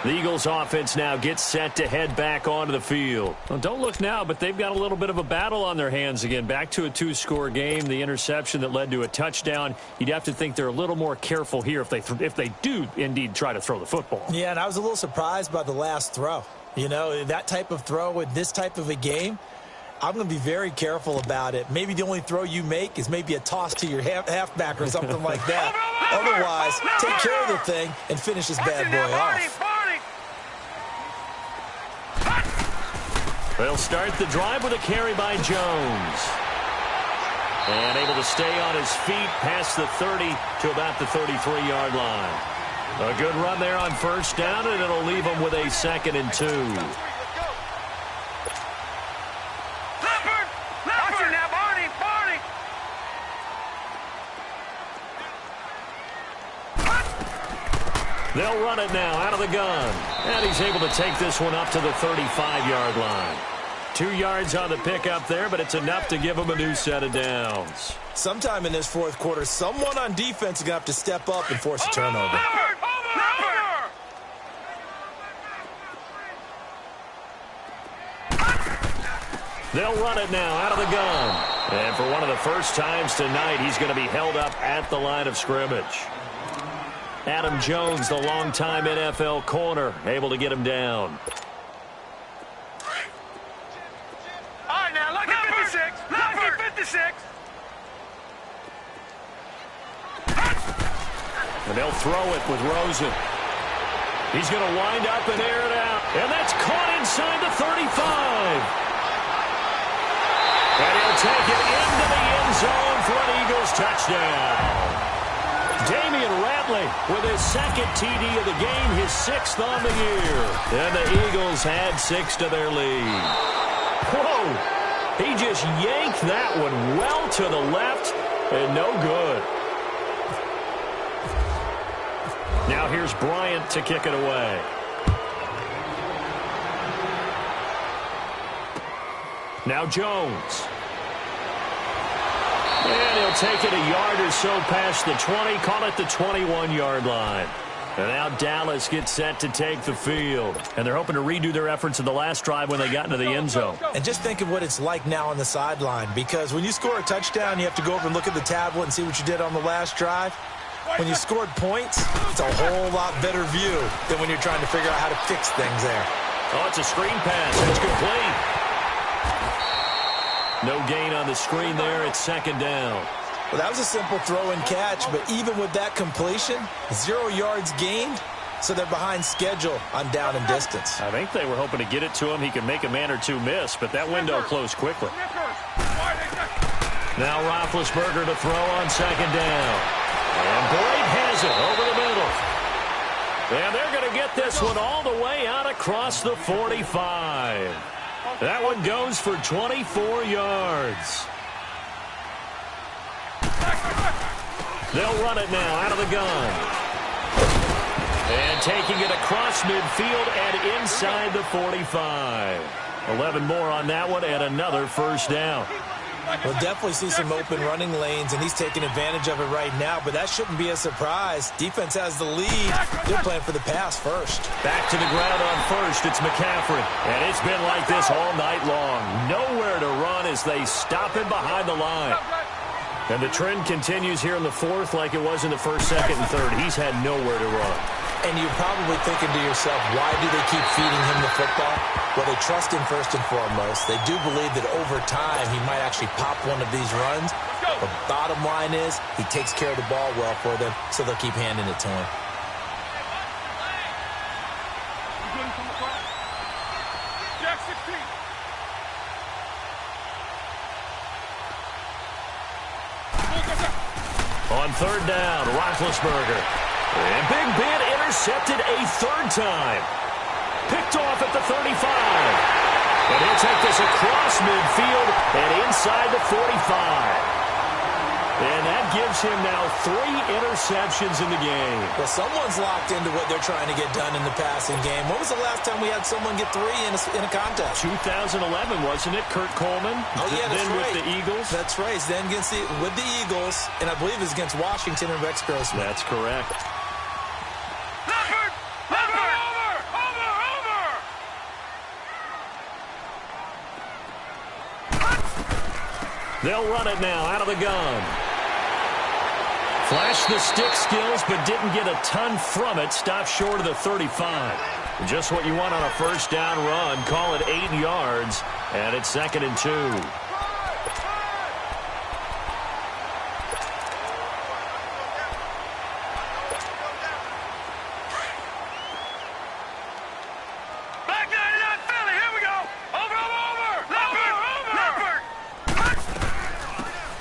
The Eagles offense now gets set to head back onto the field. Well, don't look now, but they've got a little bit of a battle on their hands again. Back to a 2-score game. The interception that led to a touchdown. You'd have to think they're a little more careful here if they do indeed try to throw the football. Yeah, and I was a little surprised by the last throw. You know, that type of throw in this type of a game, I'm going to be very careful about it. Maybe the only throw you make is maybe a toss to your halfback or something like that. Otherwise, take care of the thing and finish this bad boy off. They'll start the drive with a carry by Jones. And able to stay on his feet past the 30 to about the 33-yard line. A good run there on 1st down, and it'll leave them with a 2nd and 2. They'll run it now out of the gun. And he's able to take this one up to the 35-yard line. 2 yards on the pickup there, but it's enough to give him a new set of downs. Sometime in this 4th quarter, someone on defense is going to have to step up and force a turnover. They'll run it now out of the gun. And for one of the first times tonight, he's going to be held up at the line of scrimmage. Adam Jones, the longtime NFL corner, able to get him down. All right, now, look at 56. Look at 56. And they'll throw it with Rosen. He's going to wind up and air it out. And that's caught inside the 35. And he'll take it into the end zone for an Eagles touchdown. Damian Ratley with his 2nd TD of the game, his 6th on the year. And the Eagles add 6 to their lead. Whoa! He just yanked that one well to the left and no good. Now here's Bryant to kick it away. Now Jones. And he'll take it a yard or so past the 20, call it the 21-yard line. And now Dallas gets set to take the field. And they're hoping to redo their efforts in the last drive when they got into the end zone. And just think of what it's like now on the sideline, because when you score a touchdown, you have to go over and look at the tablet and see what you did on the last drive. When you scored points, it's a whole lot better view than when you're trying to figure out how to fix things there. Oh, it's a screen pass. It's complete. No gain on the screen there. It's second down. Well, that was a simple throw and catch, but even with that completion, 0 yards gained, so they're behind schedule on down and distance. I think they were hoping to get it to him. He could make a man or two miss, but that window closed quickly. Now Roethlisberger to throw on second down. And Boyd has it over the middle. And they're going to get this one all the way out across the 45. That one goes for 24 yards. They'll run it now out of the gun. And taking it across midfield and inside the 45. 11 more on that one and another first down. We'll definitely see some open running lanes, and he's taking advantage of it right now, but that shouldn't be a surprise. Defense has the lead. They're playing for the pass first. Back to the ground on first. It's McCaffrey. And it's been like this all night long. Nowhere to run as they stop him behind the line. And the trend continues here in the fourth like it was in the first, second, and third. He's had nowhere to run. And you're probably thinking to yourself, why do they keep feeding him the football? Well, they trust him first and foremost. They do believe that over time he might actually pop one of these runs. But bottom line is he takes care of the ball well for them, so they'll keep handing it to him. On third down, Roethlisberger. And Big Ben intercepted a third time. Picked off at the 35. And he'll take this across midfield and inside the 45. And that gives him now 3 interceptions in the game. Well, someone's locked into what they're trying to get done in the passing game. When was the last time we had someone get 3 in a contest? 2011, wasn't it? Kurt Coleman. Oh, yeah, that's then right. with the Eagles. That's right. Then with the Eagles, and I believe it was against Washington and Rex Grossman. That's correct. They'll run it now out of the gun. Flashed the stick skills, but didn't get a ton from it. Stopped short of the 35. Just what you want on a first down run. Call it 8 yards, and it's 2nd and 2.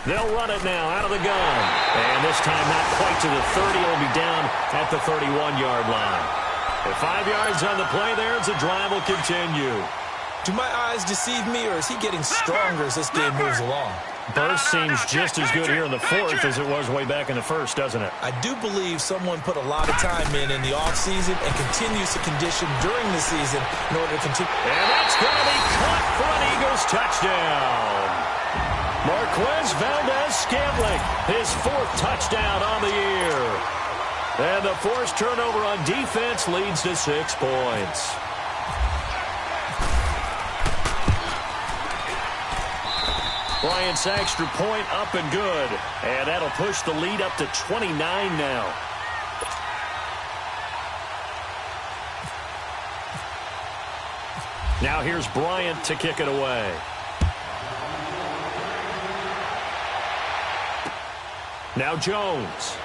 They'll run it now out of the gun. And this time not quite to the 30. It'll be down at the 31-yard line. At 5 yards on the play there as the drive will continue. Do my eyes deceive me, or is he getting stronger as this game moves along? Burst seems just as good here in the fourth as it was way back in the first, doesn't it? I do believe someone put a lot of time in the offseason and continues to condition during the season in order to continue. And that's going to be caught for an Eagles touchdown. Marquez Valdez-Scantling, his 4th touchdown on the year. And the forced turnover on defense leads to 6 points. Bryant's extra point up and good. And that'll push the lead up to 29 now. Now here's Bryant to kick it away. Now Jones.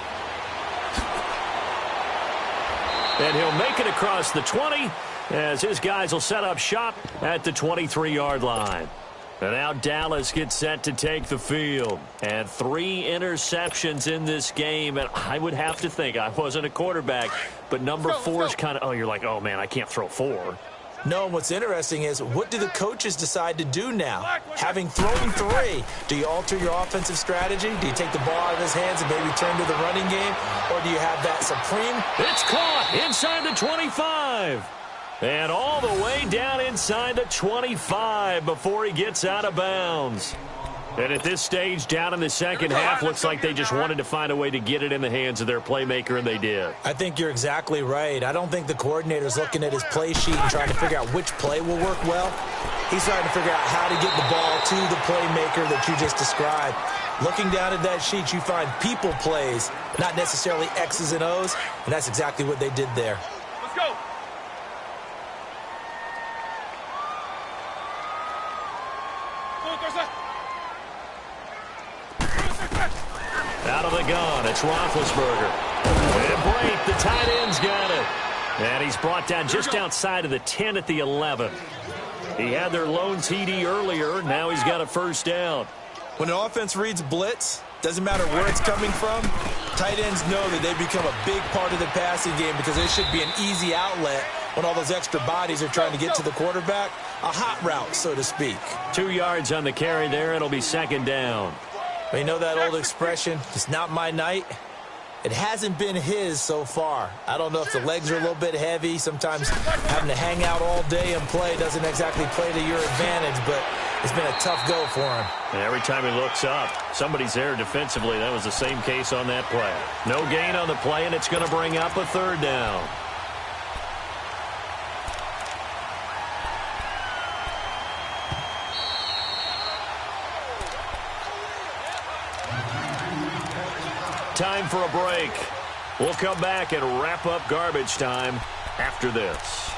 And he'll make it across the 20 as his guys will set up shop at the 23-yard line. And now Dallas gets set to take the field. And 3 interceptions in this game. And I would have to think, I wasn't a quarterback, but number 4 is kind of, you're like, oh, man, I can't throw 4. No, what's interesting is, what do the coaches decide to do now? Having thrown 3, do you alter your offensive strategy? Do you take the ball out of his hands and maybe turn to the running game? Or do you have that supreme? It's caught inside the 25. And all the way down inside the 25 before he gets out of bounds. And at this stage, down in the second half, looks like they just wanted to find a way to get it in the hands of their playmaker, and they did. I think you're exactly right. I don't think the coordinator's looking at his play sheet and trying to figure out which play will work well. He's trying to figure out how to get the ball to the playmaker that you just described. Looking down at that sheet, you find people plays, not necessarily X's and O's, and that's exactly what they did there. Let's go. Out of the gun, it's Roethlisberger. And break, the tight end's got it. And he's brought down just outside of the 10 at the 11. He had their lone TD earlier. Now he's got a first down. When an offense reads blitz, doesn't matter where it's coming from, tight ends know that they become a big part of the passing game because it should be an easy outlet when all those extra bodies are trying to get to the quarterback. A hot route, so to speak. 2 yards on the carry there. It'll be second down. You know that old expression, it's not my night? It hasn't been his so far. I don't know if the legs are a little bit heavy. Sometimes having to hang out all day and play doesn't exactly play to your advantage, but it's been a tough go for him. And every time he looks up, somebody's there defensively. That was the same case on that play. No gain on the play, and it's going to bring up a third down. Time for a break. We'll come back and wrap up garbage time after this.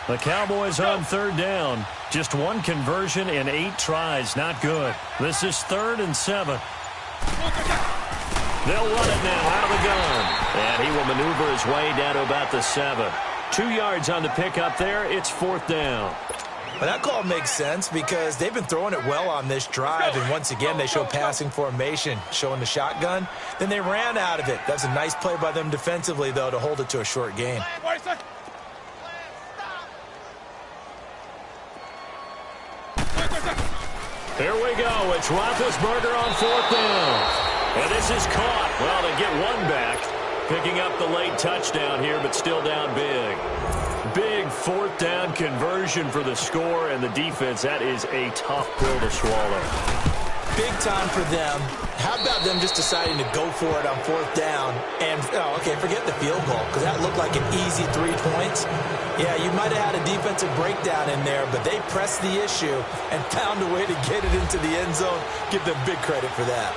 The Cowboys on third down. Just one conversion in 8 tries. Not good. This is 3rd and 7. They'll run it now out of the gun. And he will maneuver his way down to about the 7. 2 yards on the pickup there. It's 4th down. But that call makes sense because they've been throwing it well on this drive. And once again, they show passing formation, showing the shotgun. Then they ran out of it. That's a nice play by them defensively, though, to hold it to a short game. Here we go. It's Roethlisberger on 4th down. And this is caught. Well, they get one back. Picking up the late touchdown here, but still down big. Big 4th down conversion for the score, and the defense, that is a tough pill to swallow. Big time for them. How about them just deciding to go for it on 4th down? And, forget the field goal, because that looked like an easy 3 points. Yeah, you might have had a defensive breakdown in there, but they pressed the issue and found a way to get it into the end zone. Give them big credit for that.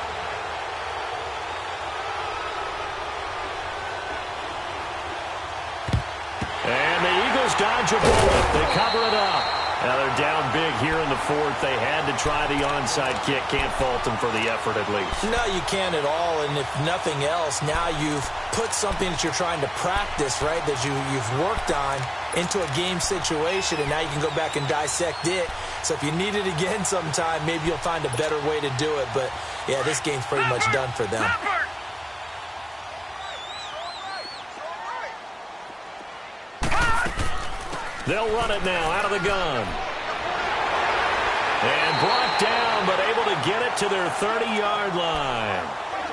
And the Eagles dodge a bullet. They cover it up. Now they're down big here in the 4th. They had to try the onside kick. Can't fault them for the effort at least. No, you can't at all. And if nothing else, now you've put something that you're trying to practice, right, that you've worked on into a game situation, and now you can go back and dissect it. So if you need it again sometime, maybe you'll find a better way to do it. But, yeah, this game's pretty much done for them. They'll run it now out of the gun. And brought down, but able to get it to their 30-yard line.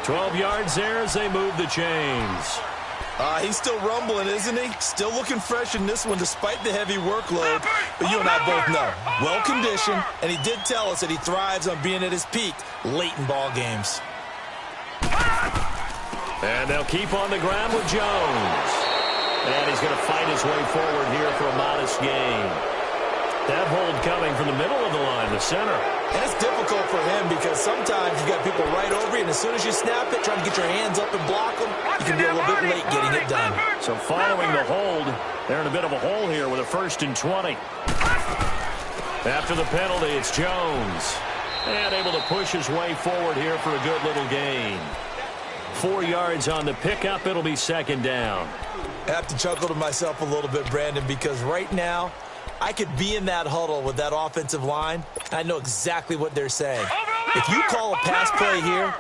12 yards there as they move the chains. He's still rumbling, isn't he? Still looking fresh in this one despite the heavy workload. But you and I both know, well-conditioned, and he did tell us that he thrives on being at his peak late in ball games. And they'll keep on the ground with Jones. And he's going to fight his way forward here for a modest gain. That hold coming from the middle of the line, the center. And it's difficult for him because sometimes you got people right over you, and as soon as you snap it, trying to get your hands up and block them, you can be a little bit late getting it done. So following the hold, they're in a bit of a hole here with a 1st and 20. After the penalty, it's Jones. And able to push his way forward here for a good little gain. 4 yards on the pickup. It'll be 2nd down. I have to chuckle to myself a little bit, Brandon, because right now I could be in that huddle with that offensive line. I know exactly what they're saying. If you call a pass play here,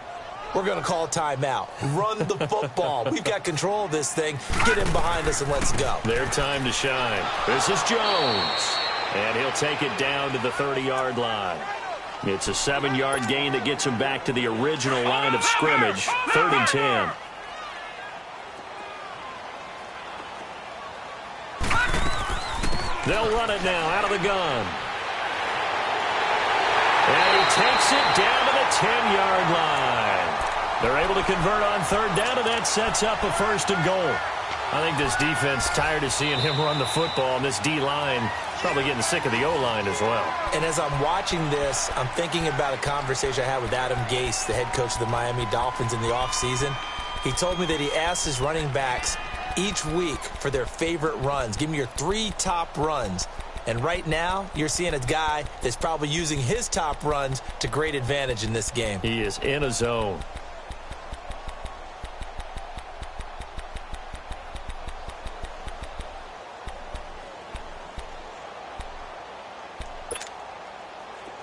we're going to call a timeout. Run the football. We've got control of this thing. Get in behind us and let's go. Their time to shine. This is Jones. And he'll take it down to the 30-yard line. It's a 7-yard gain that gets him back to the original line of scrimmage. 3rd and 10. They'll run it now out of the gun. And he takes it down to the 10-yard line. They're able to convert on 3rd down, and that sets up a 1st and goal. I think this defense tired of seeing him run the football, and this D-line probably getting sick of the O-line as well. And as I'm watching this, I'm thinking about a conversation I had with Adam Gase, the head coach of the Miami Dolphins, in the offseason. He told me that he asked his running backs each week for their favorite runs. Give me your 3 top runs. And right now, you're seeing a guy that's probably using his top runs to great advantage in this game. He is in a zone.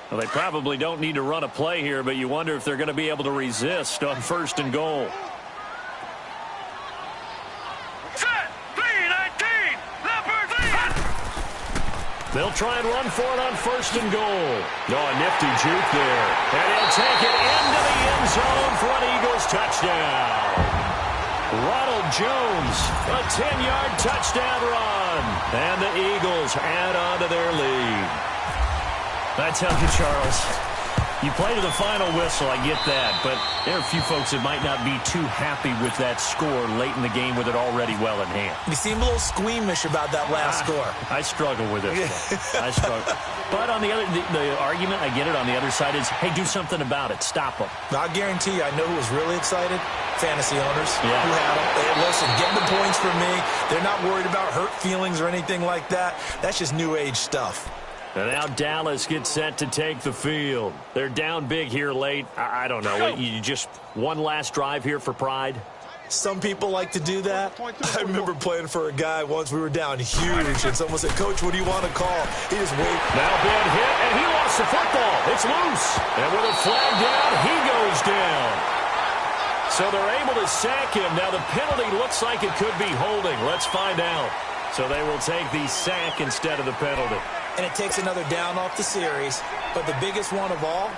Well, they probably don't need to run a play here, but you wonder if they're going to be able to resist on 1st and goal. Set, 3-19, number 3. They'll try and run for it on 1st and goal. Oh, a nifty juke there. And he'll take it into the end zone for an Eagles touchdown. Ronald Jones, a 10-yard touchdown run. And the Eagles add on to their lead. I tell you, Charles, you play to the final whistle, I get that, but there are a few folks that might not be too happy with that score late in the game with it already well in hand. You seem a little squeamish about that last score. I struggle with it. I struggle. But on the other, the argument, I get it, on the other side is, hey, do something about it. Stop them. I guarantee you, I know who was really excited. Fantasy owners who had them. Hey, listen, get the points from me. They're not worried about hurt feelings or anything like that. That's just new age stuff. And now Dallas gets set to take the field. They're down big here late. I don't know. You just one last drive here for pride? Some people like to do that. I remember playing for a guy once. We were down huge, and someone said, Coach, what do you want to call? He just waved. Now big hit, and he lost the football. It's loose. And with a flag down, he goes down. So they're able to sack him. Now the penalty looks like it could be holding. Let's find out. So they will take the sack instead of the penalty. And it takes another down off the series. But the biggest one of all,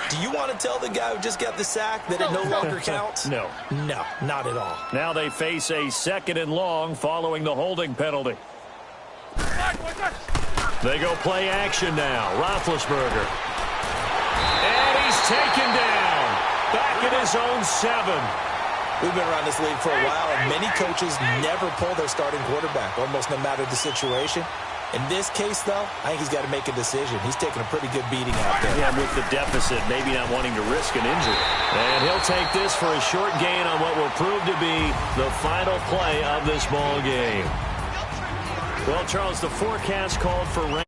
do you want to tell the guy who just got the sack that it no longer counts? No. No, not at all. Now they face a 2nd and long following the holding penalty. They go play action now. Roethlisberger. And he's taken down. Back in his own 7. We've been around this league for a while, and many coaches never pull their starting quarterback, almost no matter the situation. In this case, though, I think he's got to make a decision. He's taking a pretty good beating out there. Yeah, with the deficit, maybe not wanting to risk an injury. And he'll take this for a short gain on what will prove to be the final play of this ball game. Well, Charles, the forecast called for rain.